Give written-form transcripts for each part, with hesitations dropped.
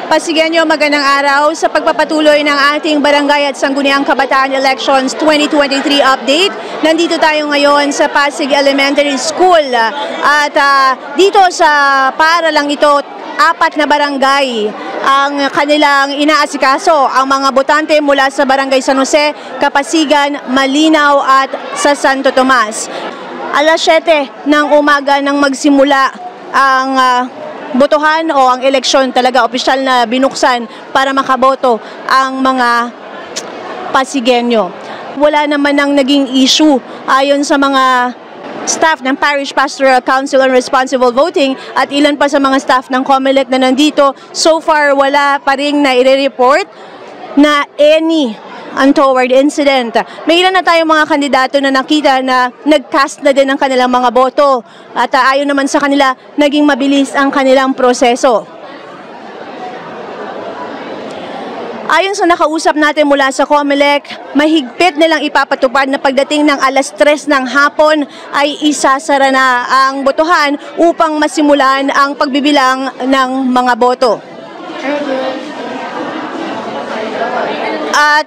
Pasigueño, magandang araw sa pagpapatuloy ng ating Barangay at Sangguniang Kabataan Elections 2023 update. Nandito tayo ngayon sa Pasig Elementary School at dito sa paaralang ito, 4 na barangay ang kanilang inaasikaso ang mga botante mula sa Barangay San Jose, Kapasigan, Malinaw at sa Santo Tomas. Alas 7 ng umaga nang magsimula ang botohan o ang eleksyon talaga opisyal na binuksan para makaboto ang mga Pasigueño. Wala naman ang naging issue ayon sa mga staff ng Parish Pastoral Council on Responsible Voting at ilan pa sa mga staff ng COMELEC na nandito. So far, wala pa rin na i-report na any untoward incident. May ilan na tayong mga kandidato na nakita na nag-cast na din ang kanilang mga boto at ayon naman sa kanila, naging mabilis ang kanilang proseso. Ayon sa nakausap natin mula sa COMELEC, mahigpit nilang ipapatupad na pagdating ng alas 3 ng hapon ay isasara na ang botohan upang masimulan ang pagbibilang ng mga boto. At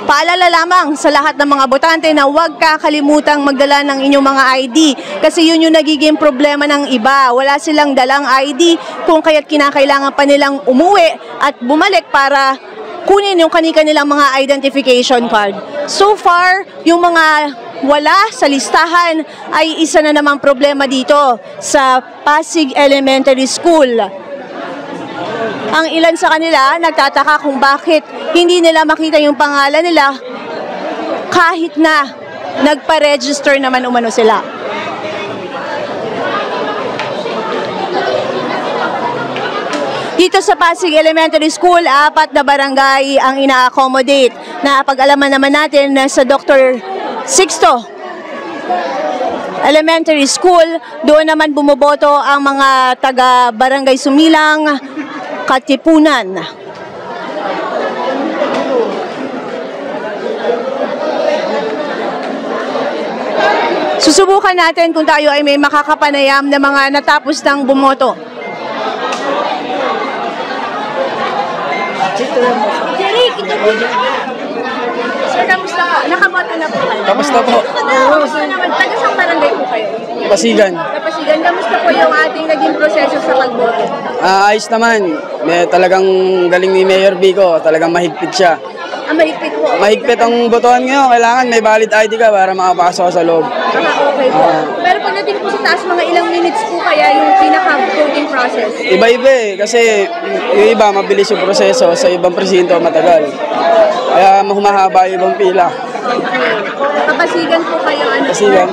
paalala lamang sa lahat ng mga botante na huwag kakalimutang magdala ng inyong mga ID kasi yun yung nagiging problema ng iba. Wala silang dalang ID kung kaya't kinakailangan pa nilang umuwi at bumalik para kunin yung kanilang mga identification card. So far, yung mga wala sa listahan ay isa na namang problema dito sa Pasig Elementary School. Ang ilan sa kanila nagtataka kung bakit hindi nila makita yung pangalan nila kahit na nagpa-register naman umano sila. Dito sa Pasig Elementary School, 4 na barangay ang ina-accommodate. Napag-alaman naman natin na sa Dr. Sixto Elementary School, doon naman bumoboto ang mga taga-barangay Sumilang, Katipunan. Susubukan natin kung tayo ay may makakapanayam na mga natapos ng bumoto. Jeric, ito po. Sir, kamusta po? Nakaboto na po kayo? Kamusta po? Kamusta naman? Taga-sang barangay po kayo? Pasigan. Kapasigan, kamusta po yung ating naging proseso sa pagboto? Ayos naman. Talagang galing ni Mayor Vico. Talagang mahigpit siya. Mahigpit po? Mahigpit ang botohan ngayon. Kailangan may valid ID ka para makapasok sa loob. Okay po. Pero pagdating po sa taas, mga ilang minutes po kaya yung pinaka-voting process? Iba-iba eh. Kasi yung iba mabilis yung proseso. Sa ibang presinto matagal. Kaya humahaba yung ibang pila. Kapasigan po kayo? Pasigan.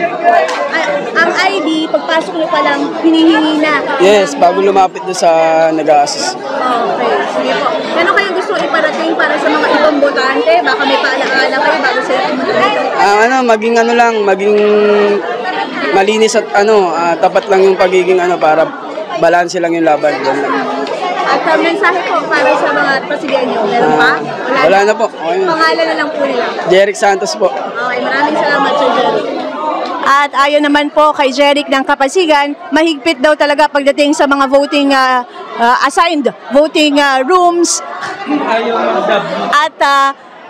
Ang ID, pagpasok nyo pa lang, hinihingi na? Yes, bago lumapit doon sa nag-a-assist. Okay, sige po. Ano kayo gusto iparating para sa mga ibang botante? Baka may paalaala kayo bago sila pumunta? Maging maging malinis at tapat lang yung pagiging para balanse lang yung laban. At mensahe po para sa mga Pasigueño, meron pa? Wala na po. Okay. Pangalan na lang po nila. Jeric Santos po. Okay, maraming salamat Sir Jeric. At ayon naman po kay Jeric ng Kapasigan, mahigpit daw talaga pagdating sa mga voting assigned voting rooms. At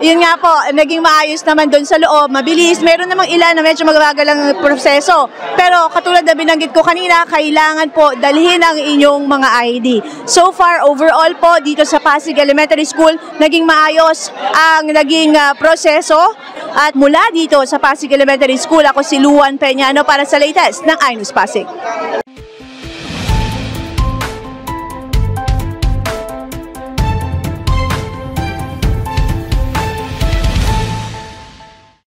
yun nga po, naging maayos naman doon sa loob, mabilis. Meron namang ilan na medyo magbagal ang proseso. Pero katulad na binanggit ko kanina, kailangan po dalhin ang inyong mga ID. So far, overall po, dito sa Pasig Elementary School, naging maayos ang naging proseso. At mula dito sa Pasig Elementary School, ako si Luan Peñano para sa latest ng iNews Pasig.